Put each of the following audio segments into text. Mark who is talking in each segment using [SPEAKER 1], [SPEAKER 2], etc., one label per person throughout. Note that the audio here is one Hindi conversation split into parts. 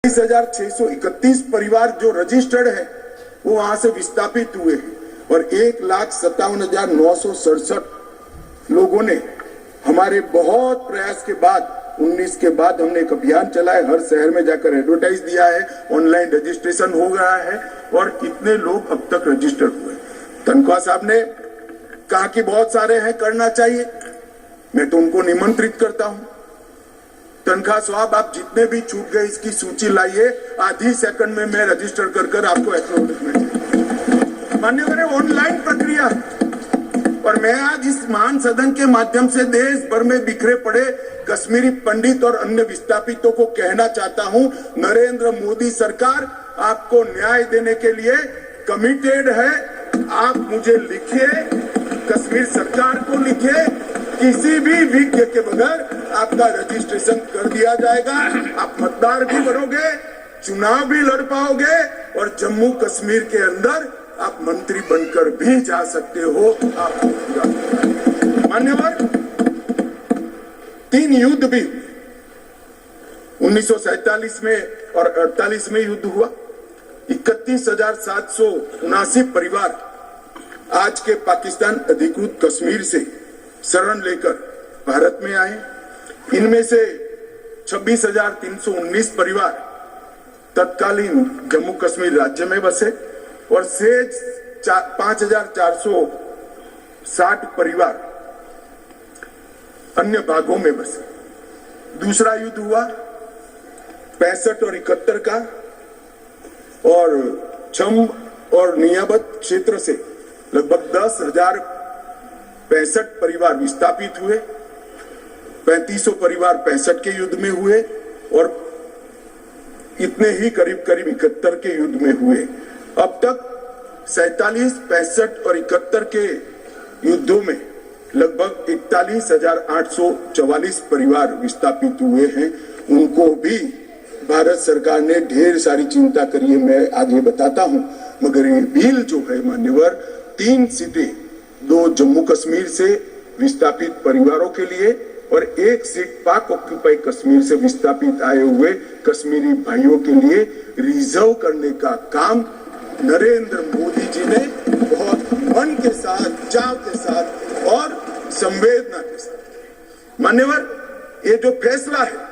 [SPEAKER 1] 30,631 परिवार जो रजिस्टर्ड है वो वहां से विस्थापित हुए हैं और 1,57,967 लोगों ने हमारे बहुत प्रयास के बाद 19 के बाद हमने एक अभियान चलाया, हर शहर में जाकर एडवर्टाइज दिया है, ऑनलाइन रजिस्ट्रेशन हो गया है और कितने लोग अब तक रजिस्टर हुए। तनख्वाह साहब ने कहा कि बहुत सारे हैं, करना चाहिए। मैं तो उनको निमंत्रित करता हूं, तनख्वाह साहब आप जितने भी छूट गए इसकी सूची लाइए, आधी सेकंड में मैं रजिस्टर कर आपको एक्नॉलेजमेंट। मान्यवर, ऑनलाइन प्रक्रिया और मैं आज इस महान सदन के माध्यम से देश भर में बिखरे पड़े कश्मीरी पंडित और अन्य विस्थापितों को कहना चाहता हूं, नरेंद्र मोदी सरकार आपको न्याय देने के लिए कमिटेड है। आप मुझे लिखिए, कश्मीर सरकार को लिखिए, किसी भी विज्ञ के बगैर आपका रजिस्ट्रेशन कर दिया जाएगा। आप मतदार भी बनोगे, चुनाव भी लड़ पाओगे और जम्मू कश्मीर के अंदर आप मंत्री बनकर भी जा सकते हो। आपको पूरा मान्यवर, 3 युद्ध भी 1947 में और 48 में युद्ध हुआ। 31,779 परिवार आज के पाकिस्तान अधिकृत कश्मीर से शरण लेकर भारत में आए। इनमें से 26,319 परिवार तत्कालीन जम्मू कश्मीर राज्य में बसे और शेष 5,460 परिवार अन्य भागों में बसे। दूसरा युद्ध हुआ 65 और 71 का और छम और नियाबत क्षेत्र से लगभग 10,065 परिवार विस्थापित हुए। 3500 परिवार 65 के युद्ध में हुए और इतने ही करीब 71 के युद्ध में हुए। अब तक 47, 65 और 71 के युद्धों में लगभग 41,844 परिवार विस्थापित हुए हैं। उनको भी भारत सरकार ने ढेर सारी चिंता करी है, मैं आगे बताता हूं। मगर ये बिल जो है मान्यवर, 3 सीटें, 2 जम्मू कश्मीर से विस्थापित परिवारों के लिए और 1 सीट पाक ऑक्यूपाई कश्मीर से विस्थापित आए हुए कश्मीरी भाइयों के लिए रिजर्व करने का काम नरेंद्र मोदी जी ने बहुत मन के साथ, चाव के साथ और संवेदना के साथ। मान्यवर, ये जो फैसला है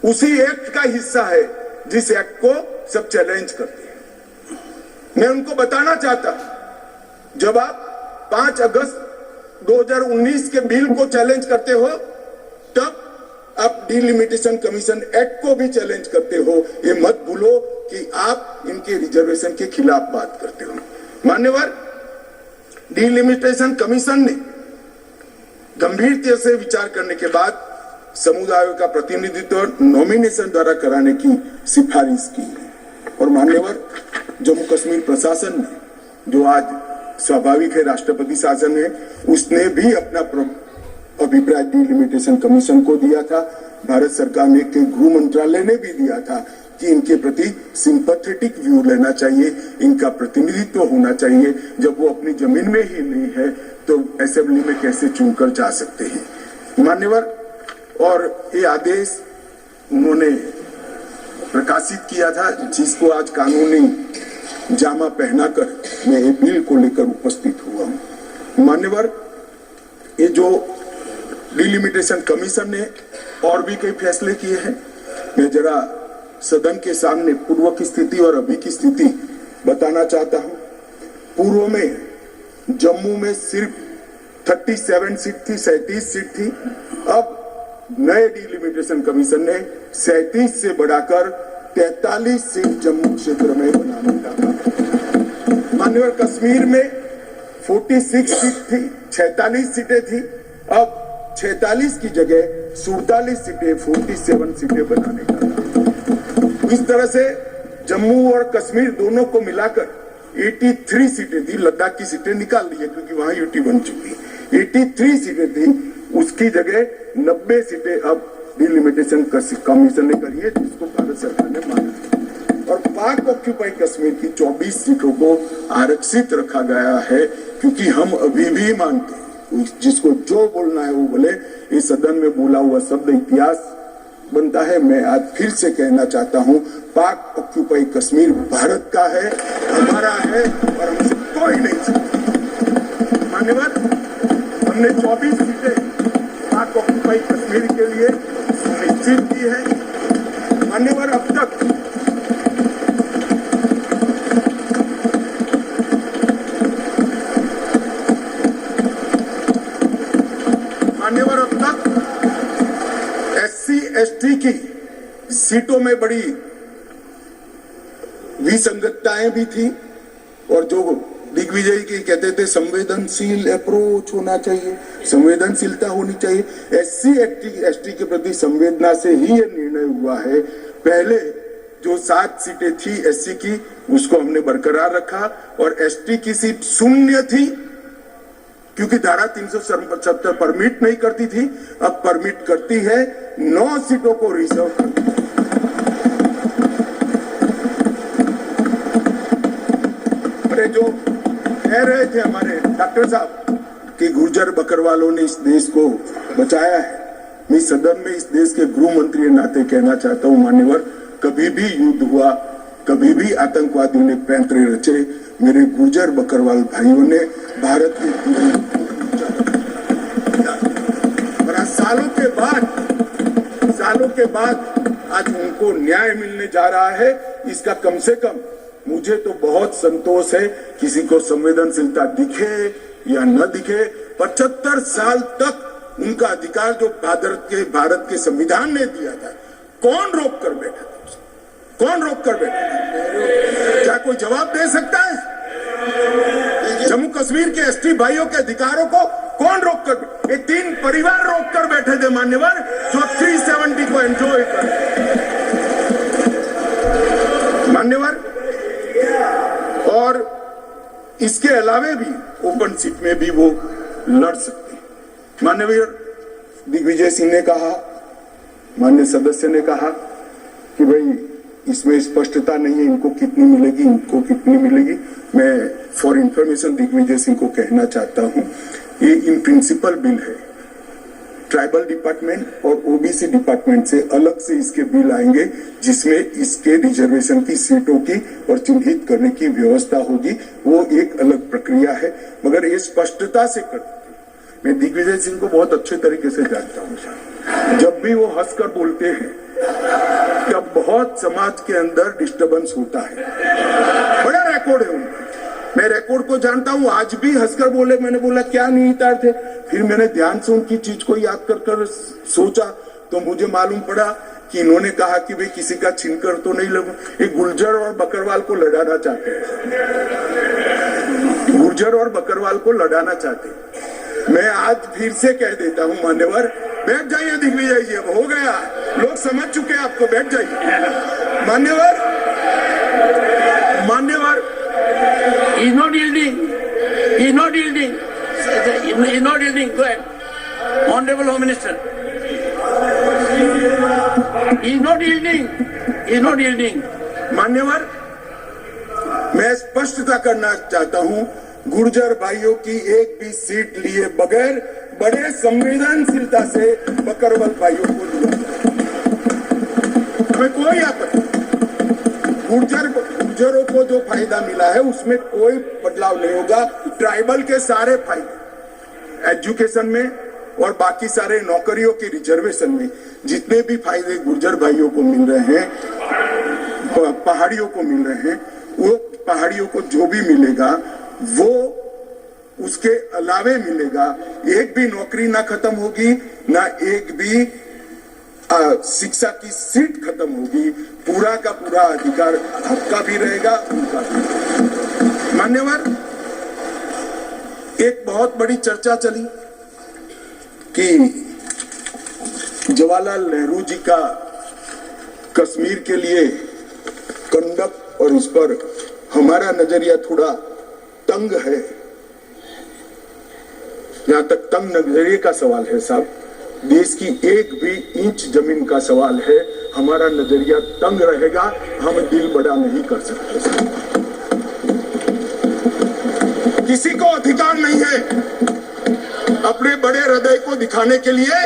[SPEAKER 1] उसी एक्ट का हिस्सा है जिस एक्ट को सब चैलेंज करते हैं। मैं उनको बताना चाहता हूं, जब आप 5 अगस्त 2019 के बिल को चैलेंज करते हो तब आप डिलिमिटेशन कमीशन एक्ट को भी चैलेंज करते हो। ये मत भूलो कि आप इनके रिजर्वेशन के खिलाफ बात करते हो। मान्यवर, डिलिमिटेशन कमीशन ने गंभीरता से विचार करने के बाद समुदायों का प्रतिनिधित्व नॉमिनेशन द्वारा कराने की सिफारिश की है। और मान्यवर, जम्मू कश्मीर प्रशासन ने, जो आज स्वाभाविक है राष्ट्रपति शासन है, उसने भी अपना अभिप्राय डिलिमिटेशन कमीशन को दिया था। भारत सरकार ने के गृह मंत्रालय ने भी दिया था कि इनके प्रति सिंपैथेटिक व्यू लेना चाहिए, इनका प्रतिनिधित्व होना चाहिए। जब वो अपनी जमीन में ही नहीं है तो असेंबली में कैसे चुनकर जा सकते हैं। मान्यवर, और ये आदेश उन्होंने प्रकाशित किया था, जिसको आज कानूनी जामा पहनाकर मैं ये बिल को लेकर उपस्थित हुआ हूं। मान्यवर, ये जो डिलिमिटेशन कमीशन ने और भी कई फैसले किए हैं, मैं जरा सदन के सामने पूर्व की स्थिति और अभी की स्थिति बताना चाहता हूं। पूर्व में जम्मू में सिर्फ 37 सीट थी, 37 सीट थी। अब नए डिलिमिटेशन कमीशन ने 37 से बढ़ाकर 43 सीट जम्मू क्षेत्र में बनाने का काम। मान्यवर, कश्मीर में 46 सीट थी, 46 सीटें थी। अब 46 की जगह 47 सीटें, 47 सीटें बनाने का काम। इस तरह से जम्मू और कश्मीर दोनों को मिलाकर 83 सीटें थी। लद्दाख की सीटें निकाल दी है क्योंकि वहां यूटी बन चुकी। 83 सीटें थी, उसकी जगह 90 सीटें अब डिलिमिटेशन कमीशन ने करी है, जिसको भारत सरकार ने माना। और पाक ऑक्यूपाई कश्मीर की 24 सीटों को आरक्षित रखा गया है क्योंकि हम अभी भी मानते हैं, जिसको जो बोलना है वो बोले। इस सदन में बोला हुआ शब्द इतिहास बनता है। मैं आज फिर से कहना चाहता हूं, पाक ऑक्यूपाई कश्मीर भारत का है, हमारा है और हमसे कोई नहीं सकता। मान्यवर, हमने 24 सीटें पाक ऑक्यूपाई कश्मीर के लिए निश्चित की है। मान्यवर, अब तक SC/ST की सीटों में बड़ी विसंगतताएं भी थी और जो दिग्विजय की कहते थे संवेदनशील अप्रोच होना चाहिए, संवेदनशीलता होनी चाहिए। SC/ST के प्रति संवेदना से ही यह निर्णय हुआ है। पहले जो 7 सीटें थी SC की, उसको हमने बरकरार रखा और ST की सीट 0 थी क्योंकि धारा 377 परमिट नहीं करती थी, अब परमिट करती है। 9 सीटों को रिजर्व करती है। अरे जो कह रहे थे हमारे डॉक्टर साहब कि गुर्जर बकरवालों ने इस देश को बचाया है, मैं सदन में इस देश के गृह मंत्री के नाते कहना चाहता हूं, मान्यवर, कभी भी युद्ध हुआ, कभी भी आतंकवादियों ने पैंतरे रचे, मेरे गुर्जर बकरवाल भाइयों ने भारत के सालों के बाद आज उनको न्याय मिलने जा रहा है। इसका कम से कम मुझे तो बहुत संतोष है। किसी को संवेदनशीलता दिखे या न दिखे, 75 साल तक उनका अधिकार जो भारत के संविधान ने दिया था, कौन रोक कर बैठा था? कौन रोक कर बैठा था? क्या कोई जवाब दे सकता है? जम्मू कश्मीर के ST भाइयों के अधिकारों को कौन रोक कर? ये 3 परिवार रोक कर बैठे थे मान्यवर, जो 370 को एंजॉय कर मान्यवर। और इसके अलावे भी ओपन सीट में भी वो लड़ सकते हैं। मान्यवर दिग्विजय सिंह ने कहा, माननीय सदस्य ने कहा कि भाई इसमें स्पष्टता नहीं है, इनको कितनी मिलेगी, इनको कितनी मिलेगी। मैं फॉर इंफॉर्मेशन दिग्विजय सिंह को कहना चाहता हूं, ये इन प्रिंसिपल बिल है। ट्राइबल डिपार्टमेंट और OBC डिपार्टमेंट से अलग से इसके बिल आएंगे, जिसमें इसके रिजर्वेशन की सीटों की और चिन्हित करने की व्यवस्था होगी। वो एक अलग प्रक्रिया है, मगर ये स्पष्टता से कर। मैं दिग्विजय सिंह को बहुत अच्छे तरीके से जानता हूँ। जब भी वो हंसकर बोलते हैं तब बहुत समाज के अंदर डिस्टर्बेंस होता है। बड़ा रिकॉर्ड है उनका, मैं रिकॉर्ड को जानता हूं। आज भी हंसकर बोले, मैंने बोला क्या निहितार्थ थे, फिर मैंने ध्यान से उनकी चीज को याद कर सोचा तो मुझे मालूम पड़ा कि इन्होंने कहा कि भाई किसी का छीनकर तो नहीं लगू। ये गुर्जर और बकरवाल को लड़ाना चाहते हैं, गुर्जर और बकरवाल को लड़ाना चाहते हैं। मैं आज फिर से कह देता हूं मान्यवर, बैठ जाइए दिग्विजय जी, अब हो गया, लोग समझ चुके हैं आपको, बैठ जाइए। मान्यवर, मान्यवर,
[SPEAKER 2] He is not yielding. He is not yielding. He is not yielding. Go ahead. Honorable Home Minister. He is not yielding. He is not yielding.
[SPEAKER 1] मान्यवर, मैं स्पष्टता करना चाहता हूं, गुर्जर भाइयों की एक भी सीट लिए बगैर बड़े संवेदनशीलता से बकरवाल भाइयों को लिया, हमें कोई आपत्ति। गुर्जरों को जो फायदा मिला है उसमें कोई बदलाव नहीं होगा। ट्राइबल के सारे फायदे एजुकेशन में और बाकी सारे नौकरियों के रिजर्वेशन में जितने भी फायदे गुर्जर भाइयों को मिल रहे हैं, पहाड़ियों को मिल रहे हैं, वो पहाड़ियों को जो भी मिलेगा वो उसके अलावे मिलेगा। एक भी नौकरी ना खत्म होगी, ना एक भी शिक्षा की सीट खत्म होगी। पूरा का पूरा अधिकार आपका भी रहेगा, उनका भी। मान्यवर, एक बहुत बड़ी चर्चा चली कि जवाहरलाल नेहरू जी का कश्मीर के लिए कंडक्ट और उस पर हमारा नजरिया थोड़ा तंग है। यहां तक तंग नजरिए का सवाल है साहब, देश की एक भी इंच जमीन का सवाल है, हमारा नजरिया तंग रहेगा, हम दिल बड़ा नहीं कर सकते। किसी को अधिकार नहीं है अपने बड़े हृदय को दिखाने के लिए।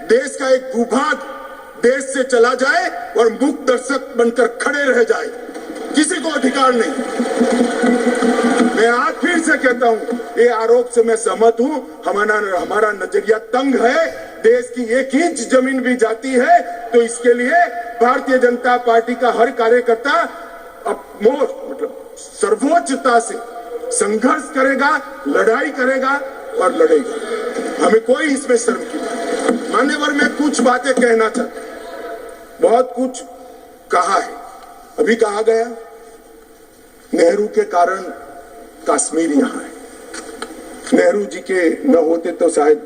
[SPEAKER 1] देश का एक भूभाग देश से चला जाए और मूक दर्शक बनकर खड़े रह जाए, किसी को अधिकार नहीं। मैं आज फिर से कहता हूं, ये आरोप से मैं सहमत हूं। हमारा नजरिया तंग है। देश की 1 इंच जमीन भी जाती है तो इसके लिए भारतीय जनता पार्टी का हर कार्यकर्ता मतलब सर्वोच्चता से संघर्ष करेगा, लड़ाई करेगा और लड़ेगा। हमें कोई इसमें शर्म की बात नहीं। मान्यवर, मैं कुछ बातें कहना चाहता हूं। बहुत कुछ कहा है, अभी कहा गया नेहरू के कारण कश्मीर यहां है। नेहरू जी के न होते तो शायद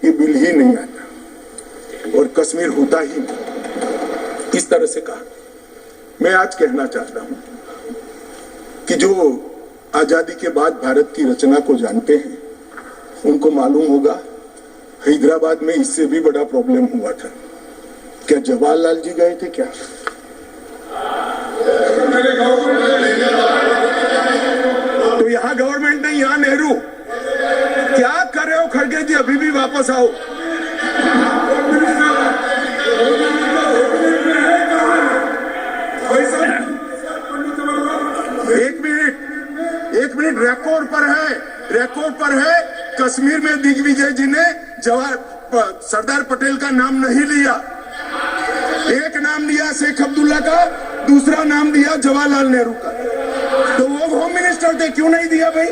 [SPEAKER 1] ये बिल ही नहीं आता और कश्मीर होता ही नहीं। इस तरह से कहा। मैं आज कहना चाहता हूं कि जो आजादी के बाद भारत की रचना को जानते हैं उनको मालूम होगा हैदराबाद में इससे भी बड़ा प्रॉब्लम हुआ था। क्या जवाहरलाल जी गए थे क्या? तो यहां गवर्नमेंट नहीं, यहां नेहरू। क्या कर रहे हो खड़गे जी? अभी भी वापस आओ। एक मिनट, रिकॉर्ड पर है। कश्मीर में दिग्विजय जी ने सरदार पटेल का नाम नहीं लिया। एक नाम लिया शेख अब्दुल्ला का, दूसरा नाम दिया जवाहरलाल नेहरू का। तो वो होम मिनिस्टर थे, क्यों नहीं दिया भाई?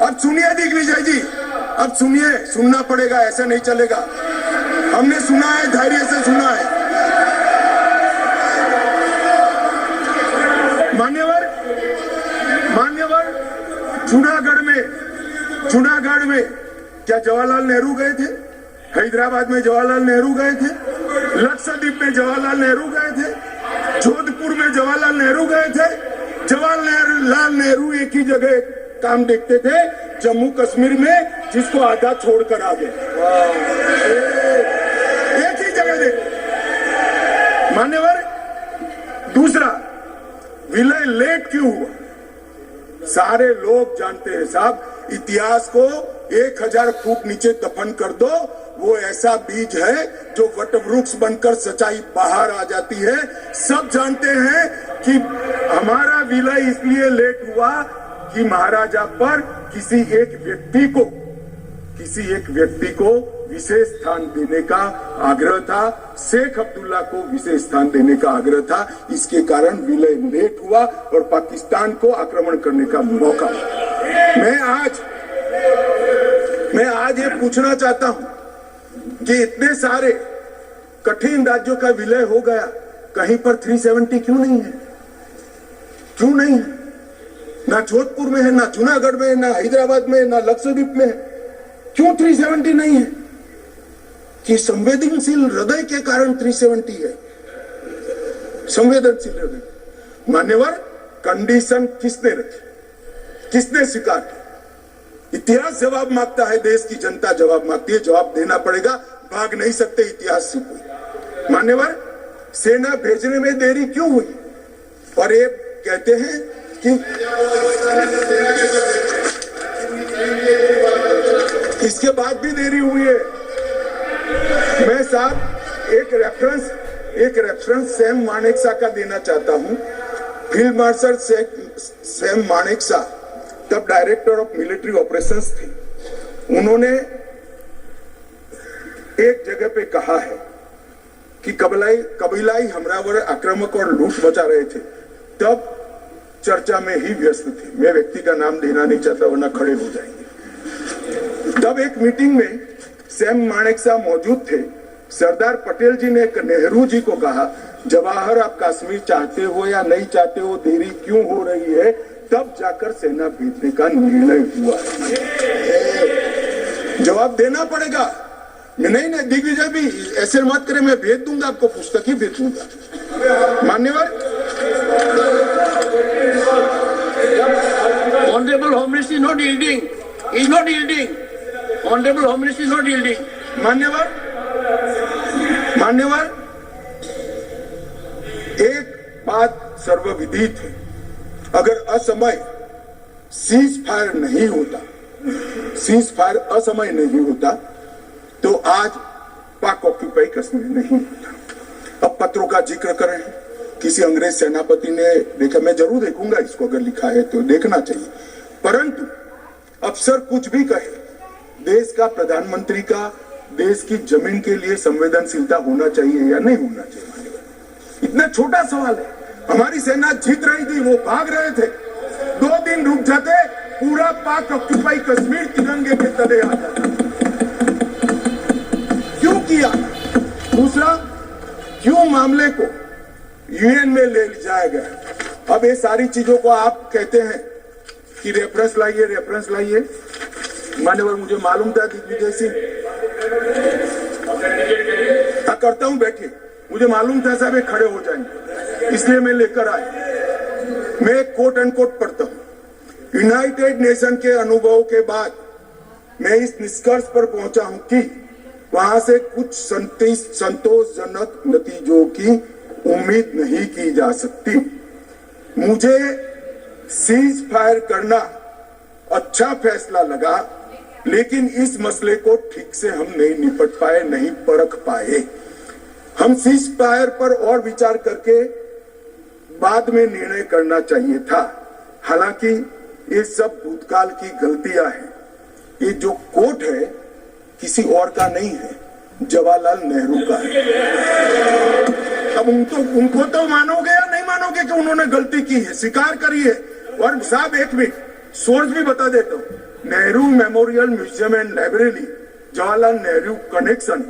[SPEAKER 1] अब सुनिए दिग्विजय जी, अब सुनिए, सुनना पड़ेगा, ऐसा नहीं चलेगा। हमने सुना है, धैर्य से सुना है। मान्यवर, जूनागढ़ में क्या जवाहरलाल नेहरू गए थे? हैदराबाद में जवाहरलाल नेहरू गए थे? लक्षद्वीप में जवाहरलाल नेहरू गए थे? जोधपुर में जवाहरलाल नेहरू गए थे? जवाहरलाल नेहरू एक ही जगह काम देखते थे, जम्मू कश्मीर में, जिसको आधा छोड़कर आ गए। एक ही जगह देखते। मान्यवर, दूसरा, विलय लेट क्यों हुआ? सारे लोग जानते हैं साहब, इतिहास को 1000 फुट नीचे दफन कर दो, वो ऐसा बीज है जो वटवृक्ष बनकर सच्चाई बाहर आ जाती है। सब जानते हैं कि हमारा विलय इसलिए लेट हुआ कि महाराजा पर किसी एक व्यक्ति को विशेष स्थान देने का आग्रह था। शेख अब्दुल्ला को विशेष स्थान देने का आग्रह था। इसके कारण विलय लेट हुआ और पाकिस्तान को आक्रमण करने का मौका। मैं आज ये पूछना चाहता हूं कि इतने सारे कठिन राज्यों का विलय हो गया, कहीं पर 370 क्यों नहीं है? क्यों नहीं है? ना जोधपुर में है, ना जूनागढ़ में है, ना हैदराबाद में है, ना लक्षद्वीप में है। क्यों 370 नहीं है? कि संवेदनशील हृदय के कारण 370 है। संवेदनशील हृदय। मान्यवर, कंडीशन किसने रखी? किसने स्वीकार किया? इतिहास जवाब मांगता है, देश की जनता जवाब मांगती है। जवाब देना पड़ेगा, भाग नहीं सकते इतिहास से कोई। मान्यवर, सेना भेजने में देरी क्यों हुई? और ये कहते हैं कि इसके बाद भी देरी हुई है। मैं साहब एक रेफरेंस सैम मानेकशॉ का देना चाहता हूं। फील्ड मार्शल सैम मानेकशॉ तब डायरेक्टर ऑफ मिलिट्री ऑपरेशंस थे। उन्होंने एक जगह पे कहा है कि कबीलाई हमलावर आक्रामक और लूट मचा रहे थे, तब चर्चा में ही व्यस्त थे। मैं व्यक्ति का नाम देना नहीं चाहता वरना खड़े हो जाएंगे। तब एक मीटिंग में सैम मानेकशॉ मौजूद थे। सरदार पटेल जी ने नेहरू जी को कहा, जवाहर आप कश्मीर चाहते हो या नहीं चाहते हो, देरी क्यों हो रही है? तब जाकर सेना भेजने का निर्णय हुआ। जवाब देना पड़ेगा। नहीं, दिग्विजय भी ऐसे मत करे, मैं भेज दूंगा आपको, पुस्तक ही भेज दूंगा। मान्यवर,
[SPEAKER 2] Honorable Home Minister is not yielding. He is not yielding. Honorable Home Minister is not yielding.
[SPEAKER 1] मान्यवर, एक बात सर्वविदित है, अगर असमय सीज फायर नहीं होता तो आज पाक ऑक्यूपाई कश्मीर नहीं होता। अब पत्रों का जिक्र करें, किसी अंग्रेज सेनापति ने देखा, मैं जरूर देखूंगा इसको, अगर लिखा है तो देखना चाहिए, परंतु अफसर कुछ भी कहे, देश का प्रधानमंत्री का देश की जमीन के लिए संवेदनशीलता होना चाहिए या नहीं होना चाहिए? इतना छोटा सवाल है। हमारी सेना जीत रही थी, वो भाग रहे थे, 2 दिन रुक जाते, पूरा पाक ऑक्युपाई कश्मीर तिरंगे के तले आ जाता। क्यों किया? दूसरा, क्यों मामले को यूएन में ले जाया गया? अब ये सारी चीजों को आप कहते हैं कि रेफरेंस लाइए, रेफरेंस लाइए। मान्यवर, मुझे मालूम था दिग्विजय सिंह करता हूं, बैठिए, मुझे मालूम था साहब ये खड़े हो जाएंगे, इसलिए मैं लेकर आया। मैं कोट अनकोट पढ़ता हूं। यूनाइटेड नेशन के अनुभव के बाद मैं इस निष्कर्ष पर पहुंचा हूं कि वहां से कुछ संतोषजनक नतीजों की उम्मीद नहीं की जा सकती। मुझे सीज फायर करना अच्छा फैसला लगा, लेकिन इस मसले को ठीक से हम नहीं निपट पाए, नहीं परख पाए। हम सीज फायर पर और विचार करके बाद में निर्णय करना चाहिए था। हालांकि ये सब भूतकाल की गलतियां हैं। ये जो कोट है किसी और का नहीं है, जवाहरलाल नेहरू का है। अब उनको तो मानोगे या नहीं मानोगे कि उन्होंने गलती की है, स्वीकार करी है। और साहब एक मिनट, सोर्स भी बता देता हूं, Nehru memorial museum and library, Jawaharlal Nehru connection,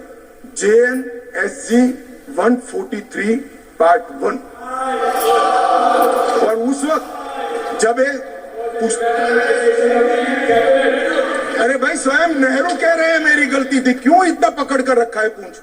[SPEAKER 1] JNSG 143 part 1। और उस वक्त जब अरे भाई, स्वयं नेहरू कह रहे हैं मेरी गलती थी, क्यों इतना पकड़ कर रखा है पूंछ?